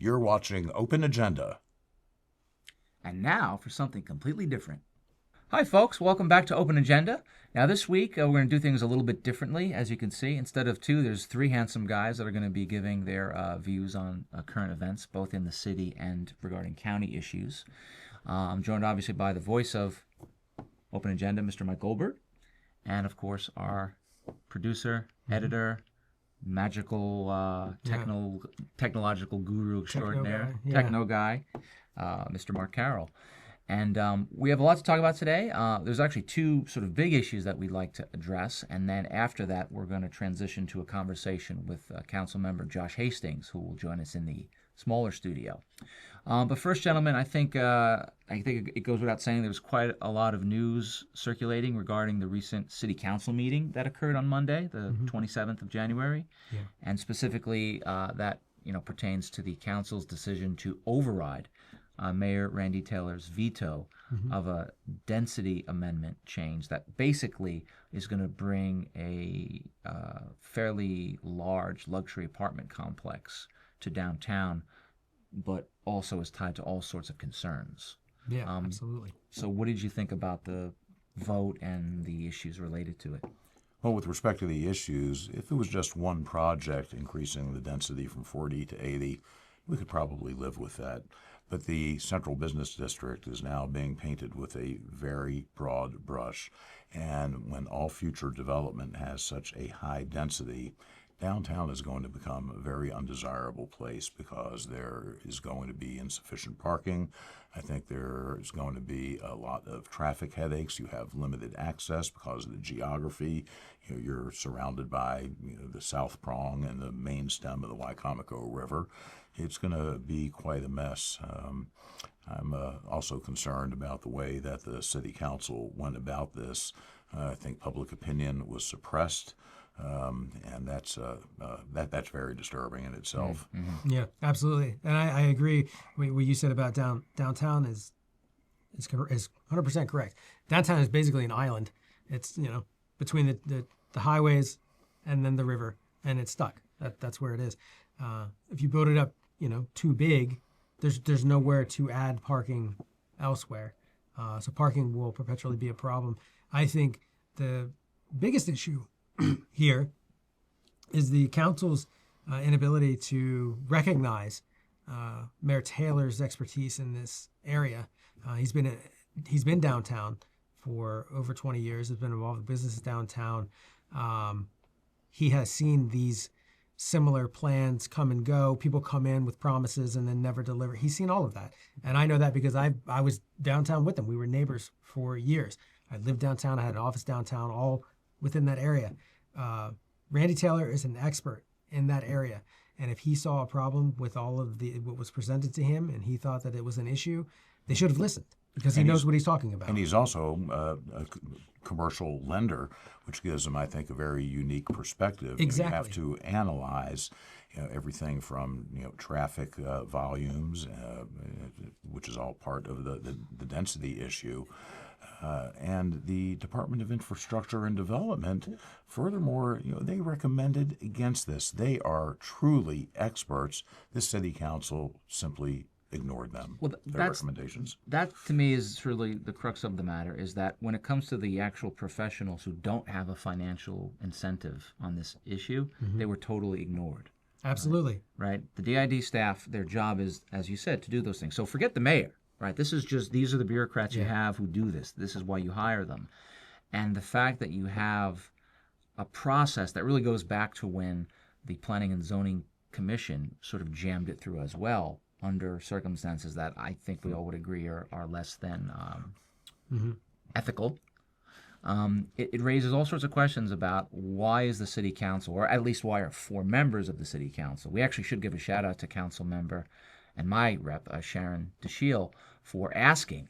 You're watching Open Agenda. And now for something completely different. Hi, folks. Welcome back to Open Agenda. Now, this week, we're going to do things a little bit differently. As you can see, instead of two, there's three handsome guys that are going to be giving their views on current events, both in the city and regarding county issues. I'm joined, obviously, by the voice of Open Agenda, Mr. Mike Goldberg, and, of course, our producer, editor, magical technological guru extraordinaire, techno guy, Mr. Mark Carroll. And we have a lot to talk about today. There's actually two sort of big issues that we'd like to address, and then after that we're going to transition to a conversation with Council Member Josh Hastings, who will join us in the smaller studio. But first, gentlemen, I think it goes without saying there's quite a lot of news circulating regarding the recent City Council meeting that occurred on Monday, the 27th of January, and specifically that pertains to the council's decision to override Mayor Randy Taylor's veto of a density amendment change that basically is going to bring a fairly large luxury apartment complex to downtown, but also is tied to all sorts of concerns. Yeah, absolutely. So what did you think about the vote and the issues related to it? Well, with respect to the issues, if it was just one project increasing the density from 40 to 80, we could probably live with that. But the central business district is now being painted with a very broad brush. And when all future development has such a high density, downtown is going to become a very undesirable place because there is going to be insufficient parking. I think there is going to be a lot of traffic headaches. You have limited access because of the geography. You're surrounded by the South Prong and the main stem of the Wycomico River. It's going to be quite a mess. I'm also concerned about the way that the City Council went about this. I think public opinion was suppressed. And that's very disturbing in itself. Mm-hmm. Yeah, absolutely, and I agree. What you said about downtown is 100% correct. Downtown is basically an island. It's between the highways and then the river, and it's stuck. That's where it is. If you build it up, too big, there's nowhere to add parking elsewhere. So parking will perpetually be a problem. I think the biggest issue here is the council's inability to recognize Mayor Taylor's expertise in this area. He's been downtown for over 20 years. Has been involved with businesses downtown. He has seen these similar plans come and go. People come in with promises and then never deliver. He's seen all of that, and I know that because I was downtown with him. We were neighbors for years. I lived downtown. I had an office downtown, all within that area. Randy Taylor is an expert in that area, and if he saw a problem with all of what was presented to him and he thought that it was an issue, they should have listened because he knows what he's talking about. And he's also a commercial lender, which gives him, I think, a very unique perspective. Exactly. You have to analyze everything from traffic volumes, which is all part of the density issue. And the Department of Infrastructure and Development, furthermore, they recommended against this. They are truly experts. This city council simply ignored them, their recommendations. That, to me, is really the crux of the matter, is that when it comes to the actual professionals who don't have a financial incentive on this issue, they were totally ignored. Absolutely. Right? The DID staff, their job is, as you said, to do those things. So forget the mayor. Right, these are the bureaucrats you have who do this. This is why you hire them. And the fact that you have a process that really goes back to when the Planning and Zoning Commission sort of jammed it through as well, under circumstances that I think we all would agree are less than ethical. It raises all sorts of questions about why is the city council, or at least why are four members of the city council. We actually should give a shout out to council member and my rep, Sharon DeShiel, for asking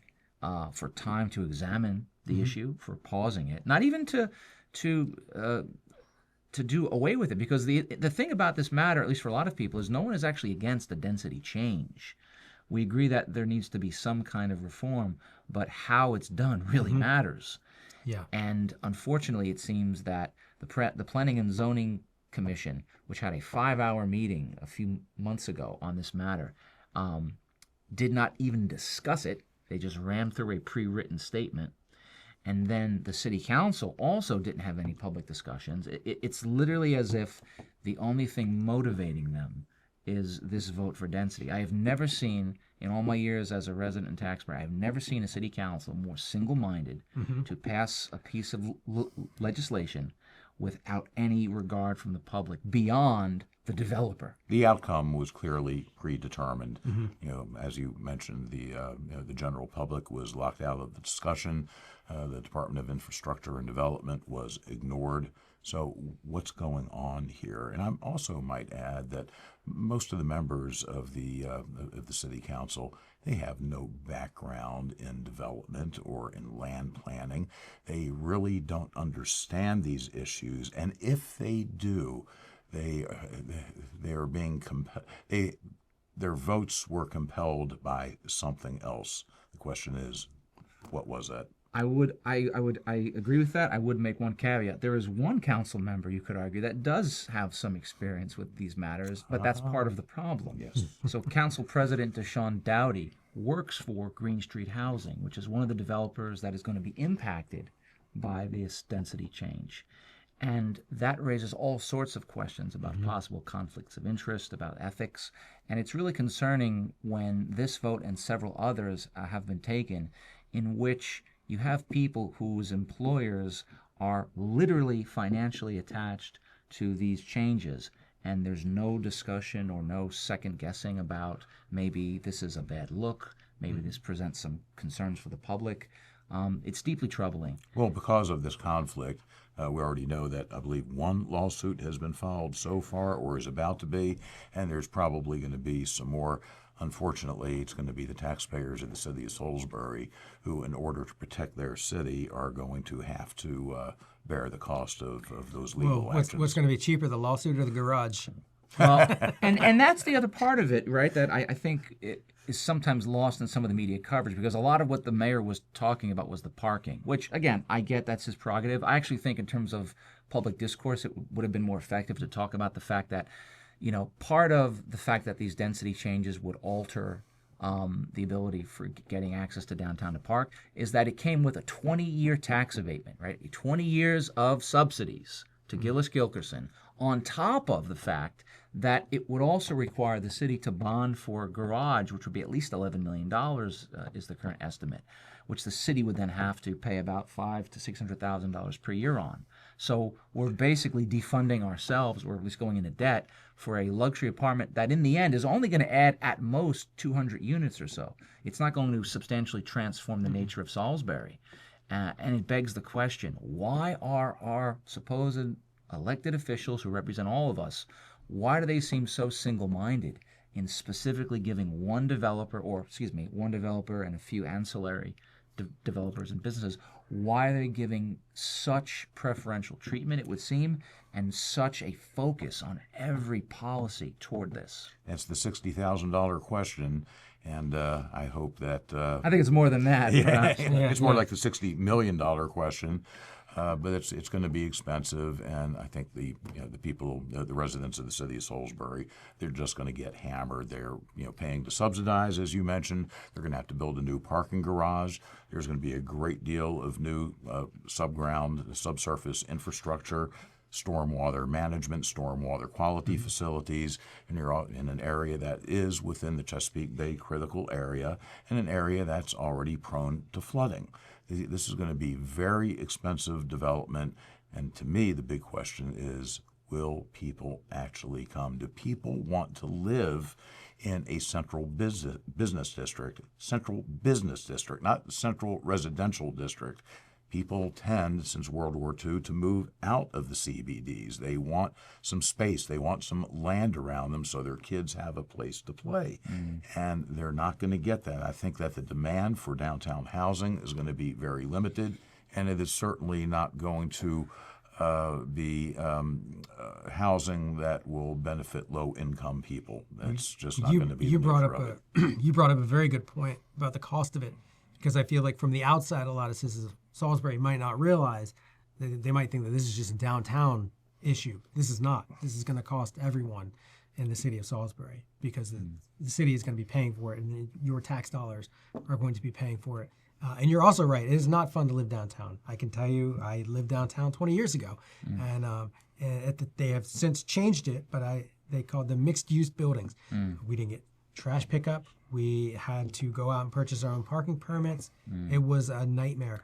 for time to examine the issue, for pausing it, not even to do away with it, because the thing about this matter, at least for a lot of people, is no one is actually against the density change. We agree that there needs to be some kind of reform, but how it's done really matters. Yeah. And unfortunately, it seems that the Planning and Zoning Commission, which had a 5-hour meeting a few months ago on this matter, did not even discuss it. They just rammed through a pre-written statement. And then the city council also didn't have any public discussions. It's literally as if the only thing motivating them is this vote for density. I have never seen, in all my years as a resident and taxpayer, I have never seen a city council more single-minded to pass a piece of legislation without any regard from the public beyond the developer. The outcome was clearly predetermined. You know, as you mentioned, the general public was locked out of the discussion. The Department of Infrastructure and Development was ignored. So what's going on here? And I also might add that most of the members of the city council, they have no background in development or in land planning. They really don't understand these issues, and if they do, they are being their votes were compelled by something else. The question is, what was that? I agree with that. I would make one caveat. There is one council member, you could argue, that does have some experience with these matters, but that's part of the problem. Yes. So Council President Deshaun Dowdy works for Green Street Housing, which is one of the developers that is going to be impacted by this density change. And that raises all sorts of questions about possible conflicts of interest, about ethics. And it's really concerning when this vote and several others have been taken in which you have people whose employers are literally financially attached to these changes, and there's no discussion or no second guessing about maybe this is a bad look, maybe this presents some concerns for the public. It's deeply troubling. Well, because of this conflict, we already know that I believe one lawsuit has been filed so far or is about to be, and there's probably going to be some more. Unfortunately, it's going to be the taxpayers of the city of Salisbury who, in order to protect their city, are going to have to bear the cost of those legal actions. What's going to be cheaper, the lawsuit or the garage? Well, and that's the other part of it, right? That I think it is sometimes lost in some of the media coverage, because a lot of what the mayor was talking about was the parking, which, again, I get that's his prerogative. I actually think in terms of public discourse, it would have been more effective to talk about the fact that, you know, part of the fact that these density changes would alter the ability for getting access to downtown to park is that it came with a 20-year tax abatement, right? 20 years of subsidies to Gillis Gilkerson, on top of the fact that it would also require the city to bond for a garage, which would be at least $11 million is the current estimate, which the city would then have to pay about $500,000 to $600,000 per year on. So we're basically defunding ourselves, or at least going into debt, for a luxury apartment that in the end is only going to add at most 200 units or so. It's not going to substantially transform the nature of Salisbury. And it begs the question, why are our supposed elected officials who represent all of us, why do they seem so single-minded in specifically giving one developer and a few ancillary developers and businesses, why are they giving such preferential treatment, it would seem, and such a focus on every policy toward this? That's the $60,000 question, and I hope that... I think it's more than that. It's more like the $60 million question. But it's going to be expensive, and I think the people, the residents of the city of Salisbury, they're just going to get hammered. They're paying to subsidize, as you mentioned. They're going to have to build a new parking garage. There's going to be a great deal of new subsurface infrastructure, stormwater management, stormwater quality facilities, and you're in an area that is within the Chesapeake Bay critical area, and an area that's already prone to flooding. This is going to be very expensive development, and to me, the big question is, will people actually come? Do people want to live in a central business district? Central business district, not central residential district. People tend, since World War II, to move out of the CBDs. They want some space. They want some land around them so their kids have a place to play. And they're not going to get that. I think that the demand for downtown housing is going to be very limited, and it is certainly not going to be housing that will benefit low-income people. That's just not going to be the nature of it. You brought up a very good point about the cost of it, because I feel like from the outside, a lot of citizens of Salisbury might not realize, they might think that this is just a downtown issue. This is not. This is going to cost everyone in the city of Salisbury because the city is going to be paying for it, and your tax dollars are going to be paying for it. And you're also right. It is not fun to live downtown. I can tell you, I lived downtown 20 years ago, and they have since changed it, but they called them mixed-use buildings. We didn't get trash pickup. We had to go out and purchase our own parking permits. It was a nightmare.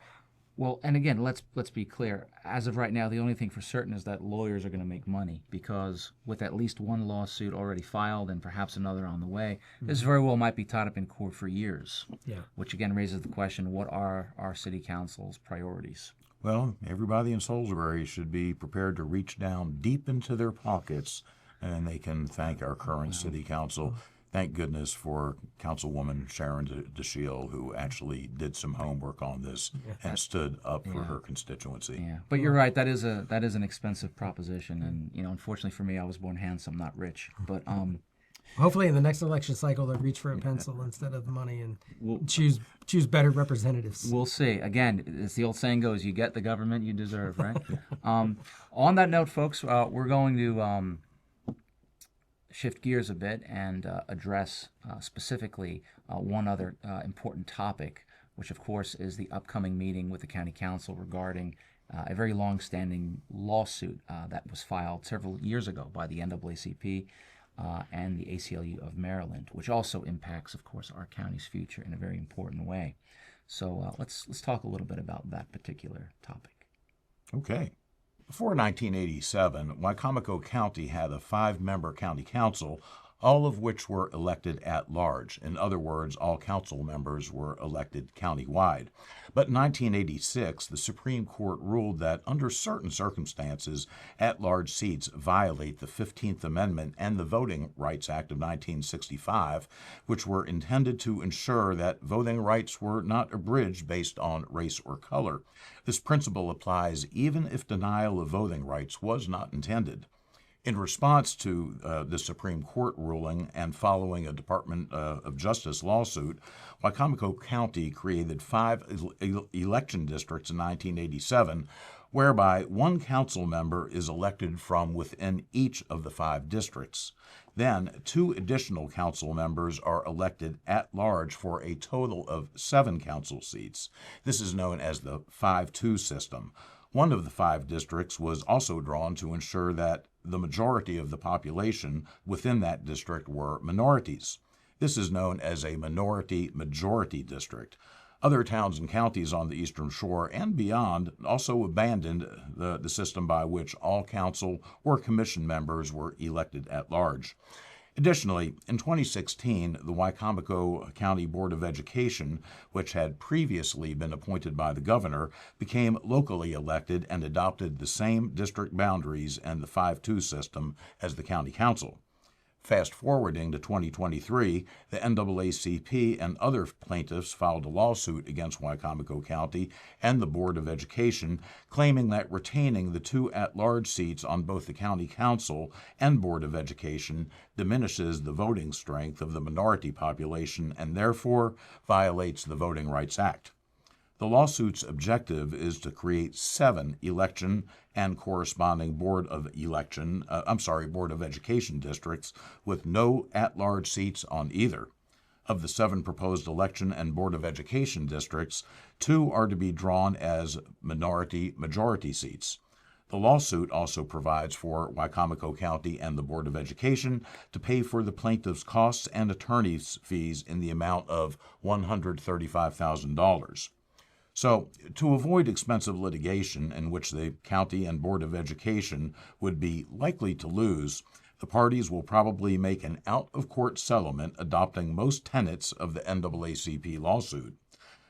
Well, and again, let's be clear. As of right now, the only thing for certain is that lawyers are going to make money because with at least one lawsuit already filed and perhaps another on the way, this very well might be tied up in court for years. Yeah. Which again raises the question: what are our city council's priorities? Well, everybody in Salisbury should be prepared to reach down deep into their pockets, and they can thank our current city council. Thank goodness for Councilwoman Sharon DeShiel, who actually did some homework on this and stood up for her constituency. Yeah, but you're right. That is an expensive proposition, and unfortunately for me, I was born handsome, not rich. But hopefully, in the next election cycle, they'll reach for a pencil instead of money and choose better representatives. We'll see. Again, as the old saying goes, you get the government you deserve, right? On that note, folks, we're going to shift gears a bit and address specifically one other important topic, which of course is the upcoming meeting with the County Council regarding a very long-standing lawsuit that was filed several years ago by the NAACP and the ACLU of Maryland, which also impacts, of course, our county's future in a very important way. So let's talk a little bit about that particular topic. Okay. Before 1987, Wicomico County had a 5-member county council, all of which were elected at large. In other words, all council members were elected countywide. But in 1986, the Supreme Court ruled that under certain circumstances, at-large seats violate the 15th Amendment and the Voting Rights Act of 1965, which were intended to ensure that voting rights were not abridged based on race or color. This principle applies even if denial of voting rights was not intended. In response to the Supreme Court ruling and following a Department of Justice lawsuit, Wicomico County created 5 election districts in 1987, whereby one council member is elected from within each of the 5 districts. Then 2 additional council members are elected at large for a total of 7 council seats. This is known as the 5-2 system. One of the 5 districts was also drawn to ensure that the majority of the population within that district were minorities. This is known as a minority-majority district. Other towns and counties on the Eastern Shore and beyond also abandoned the system by which all council or commission members were elected at large. Additionally, in 2016, the Wicomico County Board of Education, which had previously been appointed by the governor, became locally elected and adopted the same district boundaries and the 5-2 system as the county council. Fast forwarding to 2023, the NAACP and other plaintiffs filed a lawsuit against Wicomico County and the Board of Education, claiming that retaining the 2 at-large seats on both the County Council and Board of Education diminishes the voting strength of the minority population and therefore violates the Voting Rights Act. The lawsuit's objective is to create 7 election and corresponding Board of Education districts with no at-large seats on either. Of the 7 proposed election and Board of Education districts, 2 are to be drawn as minority-majority seats. The lawsuit also provides for Wicomico County and the Board of Education to pay for the plaintiff's costs and attorney's fees in the amount of $135,000. So, to avoid expensive litigation in which the county and Board of Education would be likely to lose, the parties will probably make an out-of-court settlement adopting most tenets of the NAACP lawsuit.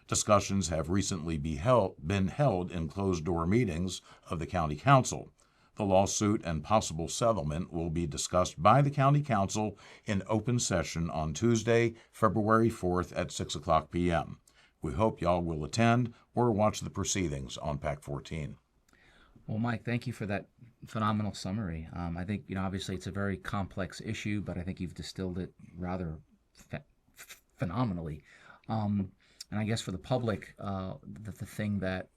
Discussions have recently been held in closed-door meetings of the County Council. The lawsuit and possible settlement will be discussed by the County Council in open session on Tuesday, February 4th at 6 o'clock p.m. We hope y'all will attend or watch the proceedings on PAC 14. Well, Mike, thank you for that phenomenal summary. I think, obviously it's a very complex issue, but I think you've distilled it rather phenomenally. And I guess for the public, the thing that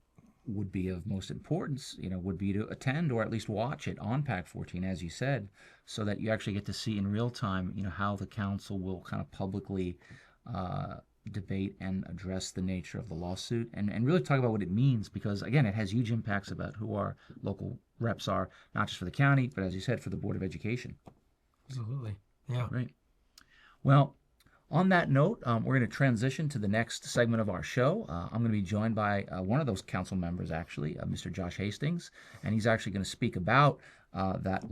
would be of most importance, would be to attend or at least watch it on PAC 14, as you said, so that you actually get to see in real time, how the council will kind of publicly debate and address the nature of the lawsuit and really talk about what it means, because again, it has huge impacts about who our local reps are, not just for the county, but as you said, for the Board of Education. Absolutely. Yeah. Right. Well, on that note, we're going to transition to the next segment of our show. I'm going to be joined by one of those council members, actually, Mr. Josh Hastings, and he's actually going to speak about that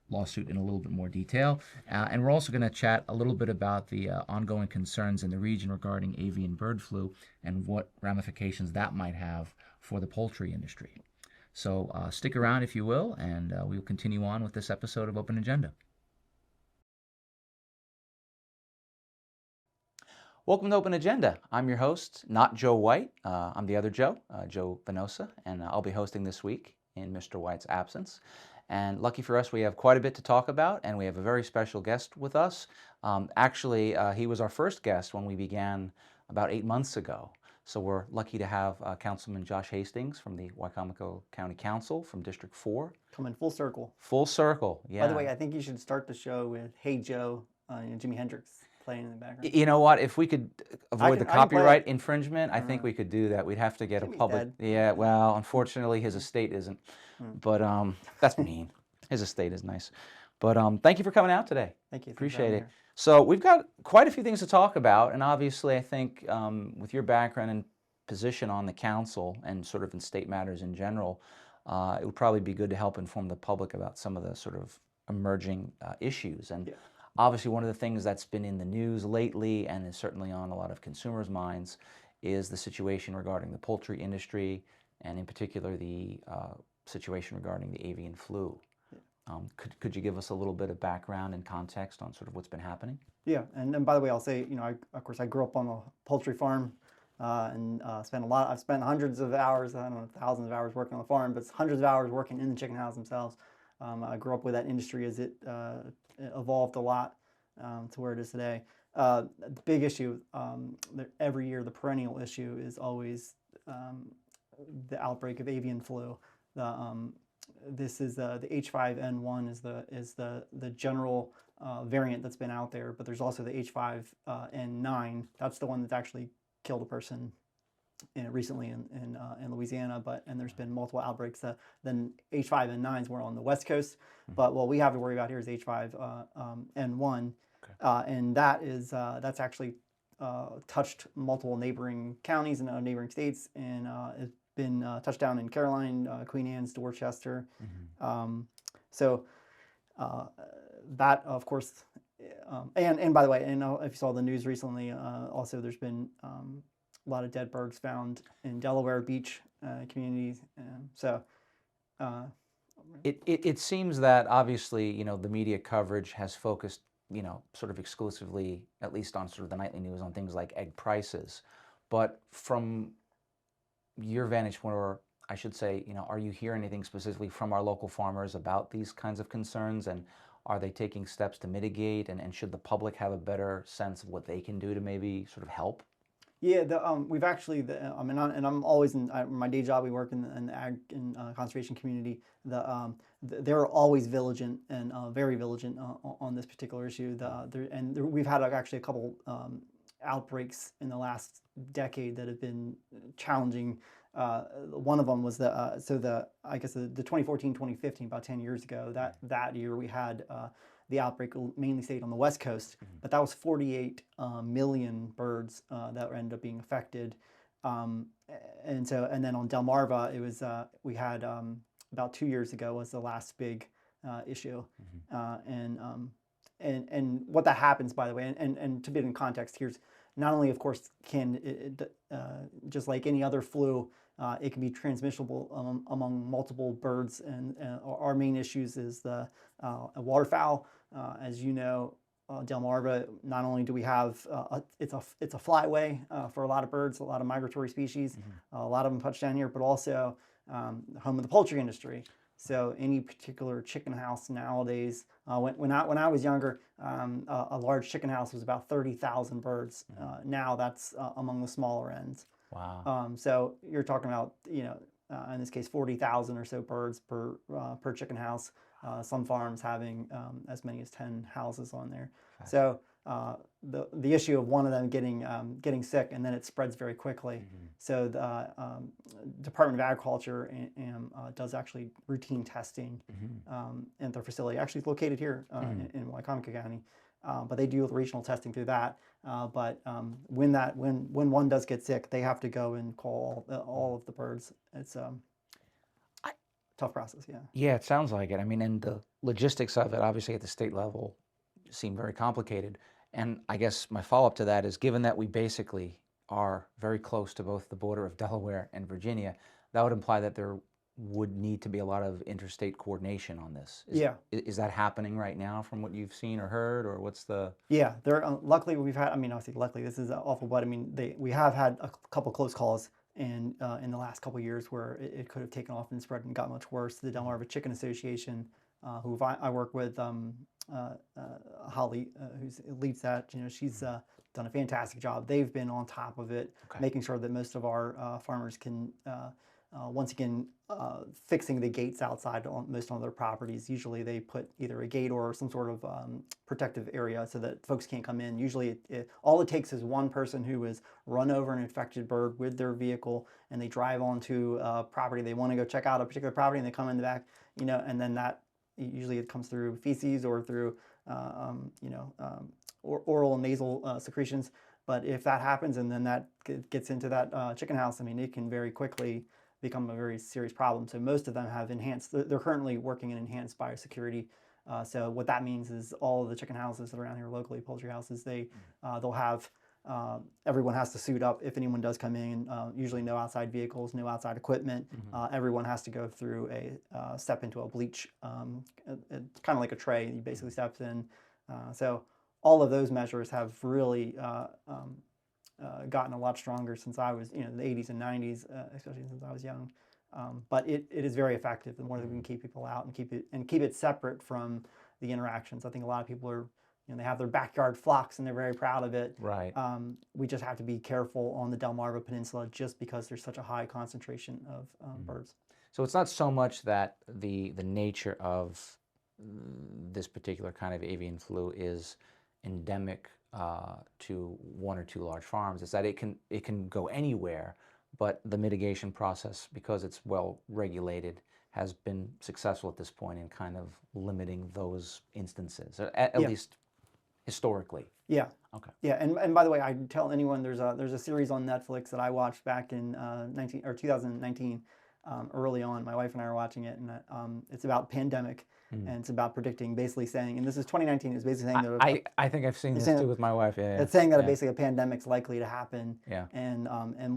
lawsuit in a little bit more detail. And we're also going to chat a little bit about the ongoing concerns in the region regarding avian bird flu and what ramifications that might have for the poultry industry. So stick around, if you will, and we'll continue on with this episode of Open Agenda. Welcome to Open Agenda. I'm your host, not Joe White. I'm the other Joe, Joe Venosa, and I'll be hosting this week in Mr. White's absence. And lucky for us, we have quite a bit to talk about, and we have a very special guest with us. Actually, he was our first guest when we began about 8 months ago. So we're lucky to have Councilman Josh Hastings from the Wicomico County Council from District 4. Coming full circle. Full circle, yeah. By the way, I think you should start the show with "Hey Joe," Jimi Hendrix playing in the background. You know what? If we could avoid the I can play copyright it. infringement, I think we could do that. We'd have to get a Jimmy's public. dead. Yeah, well, unfortunately, his estate isn't. But that's mean. His estate is nice. But thank you for coming out today. Thank you. Appreciate it. So we've got quite a few things to talk about, and obviously, I think with your background and position on the council and sort of in state matters in general, it would probably be good to help inform the public about some of the sort of emerging issues. And obviously, one of the things that's been in the news lately and is certainly on a lot of consumers' minds is the situation regarding the poultry industry, and in particular, the situation regarding the avian flu. Could you give us a little bit of background and context on sort of what's been happening? Yeah, and by the way, I'll say, of course, I grew up on a poultry farm and I've spent hundreds of hours, I don't know, thousands of hours working on the farm, but hundreds of hours working in the chicken house themselves. I grew up with that industry as it evolved a lot to where it is today. The big issue, every year, the perennial issue is always the outbreak of avian flu. This is the H5N1 is the general variant that's been out there, but there's also the H5N9. That's the one that's actually killed a person recently in Louisiana. And there's been multiple outbreaks. Then H5N9s were on the West Coast, but what we have to worry about here is H5N1, and that's actually touched multiple neighboring counties and neighboring states, and it's been touched down in Caroline, Queen Anne's, Dorchester. So that, of course, and by the way, and if you saw the news recently, also there's been a lot of dead birds found in Delaware Beach communities. It seems that obviously, the media coverage has focused, sort of exclusively, at least on sort of the nightly news, on things like egg prices. But from your vantage point, or I should say, are you hearing anything specifically from our local farmers about these kinds of concerns, and are they taking steps to mitigate, and should the public have a better sense of what they can do to maybe sort of help? Yeah, we've actually, and I'm always in my day job. We work in the ag and conservation community. They're always vigilant and very vigilant on this particular issue. We've had actually a couple outbreaks in the last decade that have been challenging. One of them was the 2014-2015, about 10 years ago. That year we had the outbreak mainly stayed on the West Coast, but that was 48 million birds that ended up being affected. And then on Delmarva, it was we had about 2 years ago was the last big issue, and what that happens, by the way, and to put in context, here's not only, of course, can just like any other flu, it can be transmissible among multiple birds, and our main issues is the waterfowl. As you know, Delmarva, not only do we have it's a flyway for a lot of birds, a lot of migratory species, a lot of them touch down here, but also home of the poultry industry. So any particular chicken house nowadays, when I was younger, a large chicken house was about 30,000 birds. Now that's among the smaller ends. Wow. So you're talking about in this case 40,000 or so birds per chicken house. Some farms having as many as 10 houses on there. So the issue of one of them getting sick, and then it spreads very quickly. So the Department of Agriculture does actually routine testing at their facility. Actually, it's located here in Wycomico County, but they do regional testing through that. But when one does get sick, they have to go and call all of the birds. It's tough process. Yeah. Yeah, it sounds like it. I mean, and the logistics of it, obviously at the state level, seem very complicated. And I guess my follow-up to that is, given that we basically are very close to both the border of Delaware and Virginia, that would imply that there would need to be a lot of interstate coordination on this. Is that happening right now from what you've seen or heard, or what's the... Yeah, there. Luckily, we've had. I mean, obviously, luckily, this is awful, but I mean, we have had a couple close calls in the last couple of years where it could have taken off and spread and got much worse. The Delmarva Chicken Association, who I work with, Holly, who leads that. You know, she's done a fantastic job. They've been on top of it, making sure that most of our farmers can. Once again, fixing the gates outside on most of their properties. Usually they put either a gate or some sort of protective area so that folks can't come in. Usually all it takes is one person who has run over an infected bird with their vehicle, and they drive onto a property. They want to go check out a particular property, and they come in the back, you know, and then that usually it comes through feces or through, or oral and nasal secretions. But if that happens and then that gets into that chicken house, I mean, it can very quickly become a very serious problem. So most of them have enhanced, they're currently working in enhanced biosecurity. So what that means is all of the chicken houses that are around here locally, poultry houses, they'll have, everyone has to suit up if anyone does come in, usually no outside vehicles, no outside equipment. Everyone has to go through step into a bleach, it's kind of like a tray, you basically steps in. So all of those measures have really gotten a lot stronger since I was, the 80s and 90s, especially since I was young. But it is very effective. The more that we can keep people out and keep it separate from the interactions. I think a lot of people are, they have their backyard flocks and they're very proud of it. Right. We just have to be careful on the Delmarva Peninsula just because there's such a high concentration of birds. So it's not so much that the nature of this particular kind of avian flu is endemic to one or two large farms. It's that it can go anywhere, but the mitigation process, because it's well regulated, has been successful at this point in kind of limiting those instances, at least historically. Yeah. Okay. Yeah, and by the way, I tell anyone there's a series on Netflix that I watched back in 2019. Early on, my wife and I were watching it, and it's about pandemic, and it's about predicting, basically saying, and this is 2019. It's basically saying that I think I've seen this too with my wife. Yeah, it's saying that basically a pandemic's likely to happen. Yeah. And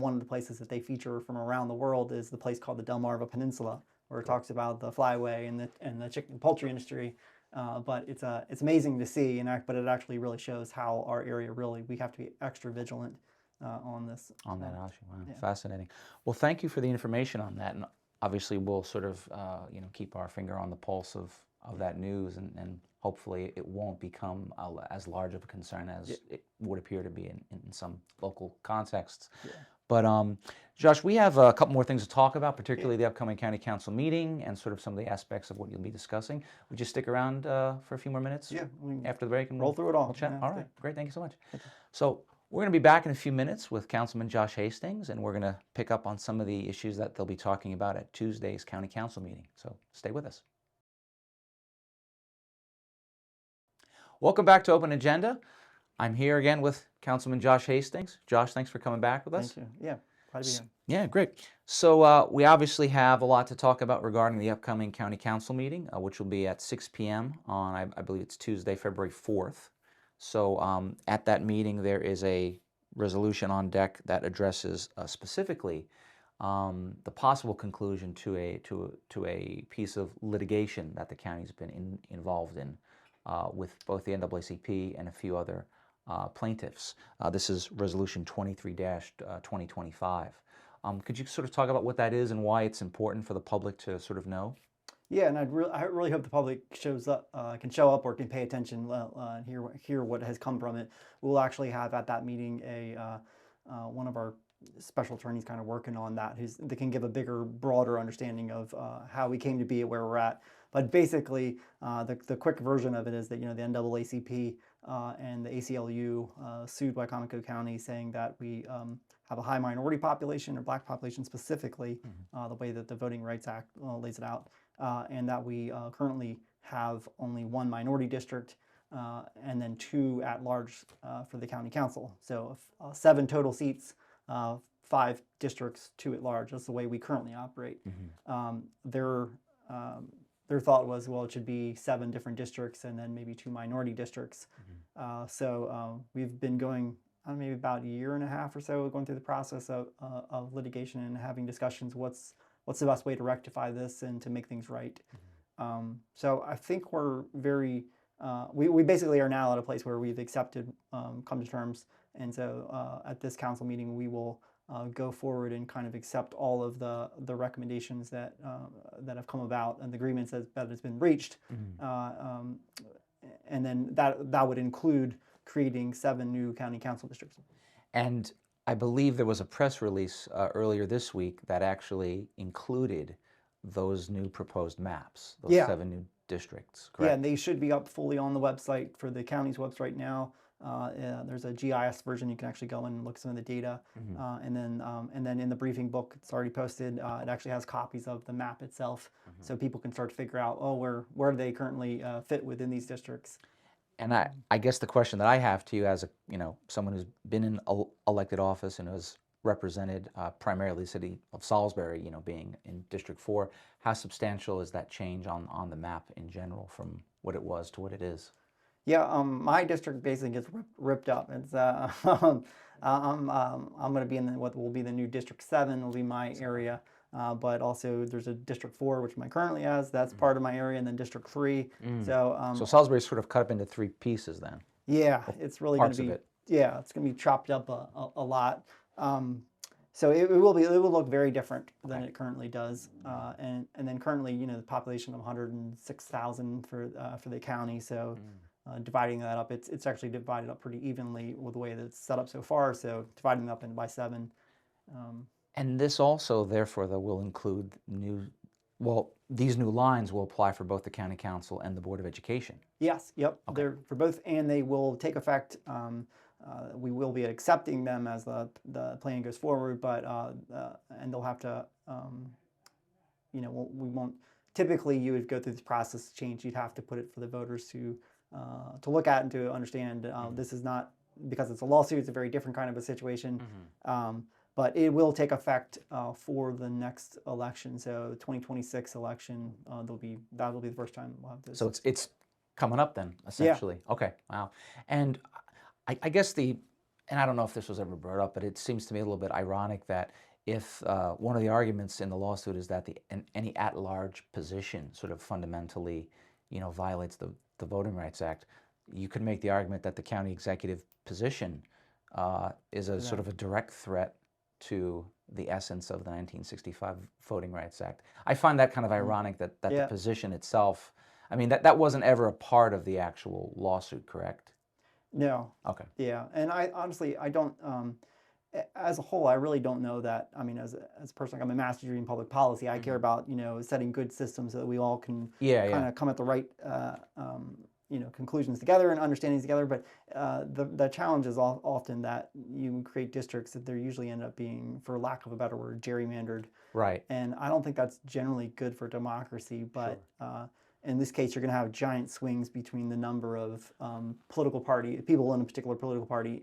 one of the places that they feature from around the world is the place called the Delmarva Peninsula, where it talks about the flyway and the chicken poultry industry. But it's amazing to see, but it actually really shows how our area we have to be extra vigilant on this. On that issue. Wow, yeah. Fascinating. Well, thank you for the information on that, and obviously we'll sort of keep our finger on the pulse of that news, and hopefully it won't become as large of a concern as it would appear to be in some local contexts. Yeah. But Josh, we have a couple more things to talk about, particularly the upcoming county council meeting and sort of some of the aspects of what you'll be discussing. Would you stick around for a few more minutes? Yeah. After the break, and roll through it all. We'll chat. Yeah, all right. Great. Thank you so much. So we're going to be back in a few minutes with Councilman Josh Hastings, and we're going to pick up on some of the issues that they'll be talking about at Tuesday's county council meeting. So stay with us. Welcome back to Open Agenda. I'm here again with Councilman Josh Hastings. Josh, thanks for coming back with us. Thank you. Yeah, glad to be here. Yeah, great. So we obviously have a lot to talk about regarding the upcoming county council meeting, which will be at 6 p.m. on, I believe it's Tuesday, February 4th. So at that meeting, there is a resolution on deck that addresses specifically the possible conclusion to a piece of litigation that the county's been involved in with both the NAACP and a few other plaintiffs. This is Resolution 23-2025. Could you sort of talk about what that is and why it's important for the public to sort of know? Yeah, and I really hope the public shows up, can show up or can pay attention and hear what has come from it. We'll actually have at that meeting one of our special attorneys kind of working on that. They can give a bigger, broader understanding of how we came to be at where we're at. But basically, the quick version of it is that the NAACP and the ACLU sued Wycomico County, saying that we have a high minority population, or black population specifically, the way that the Voting Rights Act lays it out, and that we currently have only one minority district and then 2 at large for the county council. So 7 total seats, 5 districts, 2 at large. That's the way we currently operate. Their thought was, well, it should be 7 different districts and then maybe 2 minority districts. So we've been going maybe about a year and a half or so, going through the process of litigation and having discussions. What's the best way to rectify this and to make things right? So I think we're very we basically are now at a place where we've accepted, come to terms, and so at this council meeting we will go forward and kind of accept all of the recommendations that have come about and the agreements that has been reached, and then that would include creating 7 new county council districts. And I believe there was a press release earlier this week that actually included those new proposed maps, those 7 new districts, correct? Yeah, and they should be up fully on the website for the county's website now. There's a GIS version. You can actually go in and look at some of the data, and then in the briefing book, it's already posted. It actually has copies of the map itself, so people can start to figure out, where do they currently fit within these districts. And I guess the question that I have to you, as someone who's been in elected office and has represented primarily the city of Salisbury, being in District 4, how substantial is that change on the map in general from what it was to what it is? Yeah, my district basically gets ripped up. It's I'm going to be in what will be the new District 7. Will be my area, but also there's a District 4 which my currently has. That's part of my area, and then District 3. So Salisbury's sort of cut up into 3 pieces then. Yeah, it's really going to be. Yeah, it's going to be chopped up a lot. So it will look very different than it currently does, and then currently the population of 106,000 for the county. So dividing that up, it's actually divided up pretty evenly with the way that it's set up so far. So dividing them up by 7. And this also, therefore, though, will include these new lines will apply for both the county council and the Board of Education. Yes, yep, Okay. they're for both, and they will take effect. We will be accepting them as the plan goes forward, but and they'll have to, we won't. Typically, you would go through this process to change. You'd have to put it for the voters to look at and to understand. This is not, because it's a lawsuit. It's a very different kind of a situation. But it will take effect for the next election. So the 2026 election, that'll be the first time we'll have this. So it's coming up then, essentially. Yeah. Okay, wow. And I guess and I don't know if this was ever brought up, but it seems to me a little bit ironic that if one of the arguments in the lawsuit is that any at-large position sort of fundamentally, violates the Voting Rights Act, you could make the argument that the county executive position is a sort of a direct threat to the essence of the 1965 Voting Rights Act. I find that kind of ironic that the position itself, I mean, that wasn't ever a part of the actual lawsuit, correct? No. Okay. Yeah, and I honestly, I don't, as a whole, I really don't know that. I mean, as a person, like, I'm a master's degree in public policy. I care about, setting good systems so that we all can kind of come at the right, conclusions together and understandings together. But the challenge is often that you create districts that they usually end up being, for lack of a better word, gerrymandered. Right. And I don't think that's generally good for democracy. But in this case, you're going to have giant swings between the number of people in a particular political party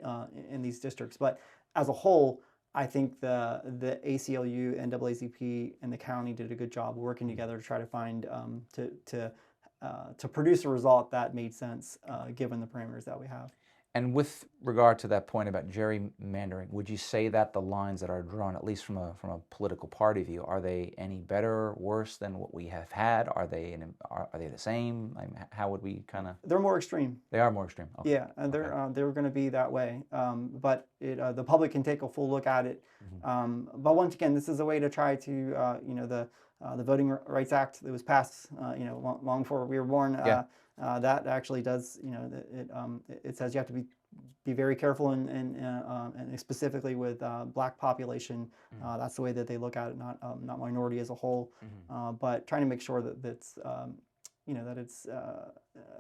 in these districts. But as a whole, I think the ACLU, NAACP, and the county did a good job working together to try to find to produce a result that made sense given the parameters that we have. And with regard to that point about gerrymandering, would you say that the lines that are drawn, at least from a political party view, are they any better or worse than what we have had? Are they the same? I mean, how would we kind of? They're more extreme. They are more extreme. Okay. Yeah, and they're going to be that way. But the public can take a full look at it. But once again, this is a way to try to the Voting Rights Act that was passed long before we were born. That actually does, it says you have to be be very careful and specifically with black population. That's the way that they look at it, not minority as a whole, but trying to make sure that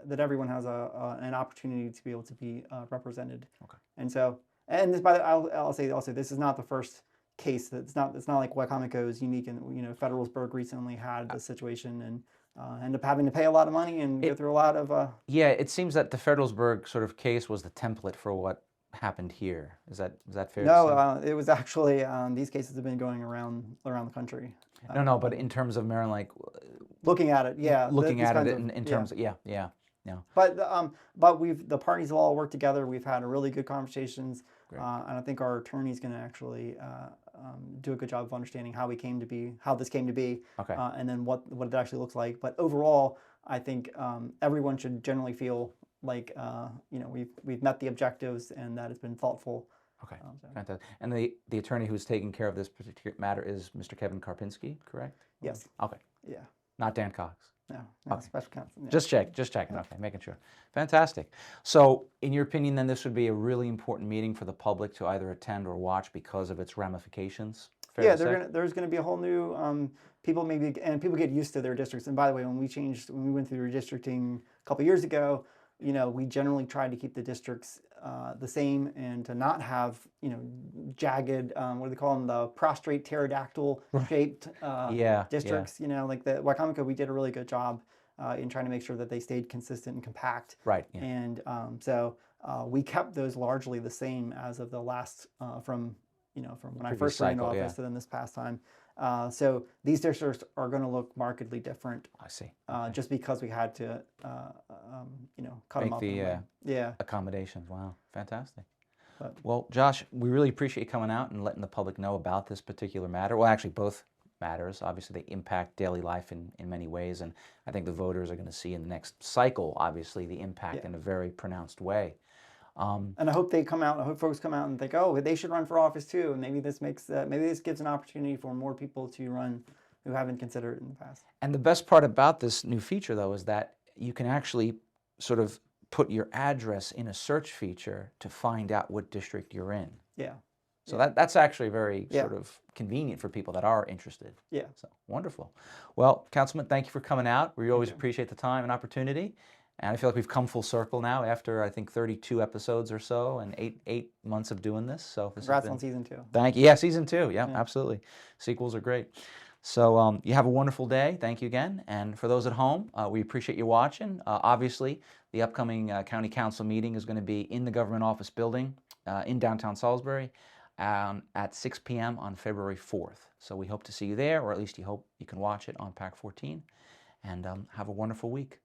that everyone has an opportunity to be able to be represented. Okay. And so, and this, by the, I'll say also, this is not the first case. It's not like Wycomico is unique, and Federalsburg recently had this situation and end up having to pay a lot of money and go through a lot of. Yeah, it seems that the Federalsburg sort of case was the template for what happened here. Is that fair to say? No, it was actually these cases have been going around the country. No, but in terms of Maryland, like Looking at it, yeah. looking at it kinds of- in terms of, yeah. But the parties have all worked together. We've had really good conversations, and I think our attorney's going to actually do a good job of understanding how this came to be, Okay. and then what it actually looks like. But overall, I think everyone should generally feel like we've met the objectives and that it's been thoughtful. Okay, fantastic. And the attorney who's taking care of this particular matter is Mr. Kevin Karpinski, correct? Yes. Okay, Yeah. not Dan Cox. No. Okay. Special counsel. Yeah. Just checking. Okay, making sure. Fantastic. So, in your opinion, then this would be a really important meeting for the public to either attend or watch because of its ramifications. Fair Yeah, to say? there's gonna be a whole new people people get used to their districts. And by the way, when we went through redistricting a couple years ago, we generally tried to keep the districts the same and to not have jagged what do they call them, the prostrate pterodactyl shaped districts. Like the Wycomico, we did a really good job in trying to make sure that they stayed consistent and compact. Right. Yeah. And so we kept those largely the same as of the last from when I Previous first ran into cycle, office to then this past time. So these districts are going to look markedly different. I see. Just because we had to, cut them Make up. the accommodations. Wow, fantastic. But- Well, Josh, we really appreciate you coming out and letting the public know about this particular matter. Well, actually, both matters. Obviously, they impact daily life in many ways, and I think the voters are going to see in the next cycle, obviously, the impact in a very pronounced way. And I hope they come out. I hope folks come out and think, oh, they should run for office too. And maybe this gives an opportunity for more people to run who haven't considered it in the past. And the best part about this new feature, though, is that you can actually sort of put your address in a search feature to find out what district you're in. Yeah. So that's actually very sort of convenient for people that are interested. Yeah. So wonderful. Well, Councilman, thank you for coming out. We always appreciate the time and opportunity. And I feel like we've come full circle now after, I think, 32 episodes or so and eight months of doing this. So this Congrats has been, on season 2. Thank you. Yeah, season 2. Yeah, absolutely. Sequels are great. So you have a wonderful day. Thank you again. And for those at home, we appreciate you watching. Obviously, the upcoming County Council meeting is going to be in the Government Office Building in downtown Salisbury at 6 p.m. on February 4th. So we hope to see you there, or at least you hope you can watch it on PAC 14. And have a wonderful week.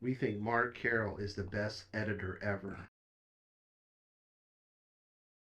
We think Mark Carroll is the best editor ever.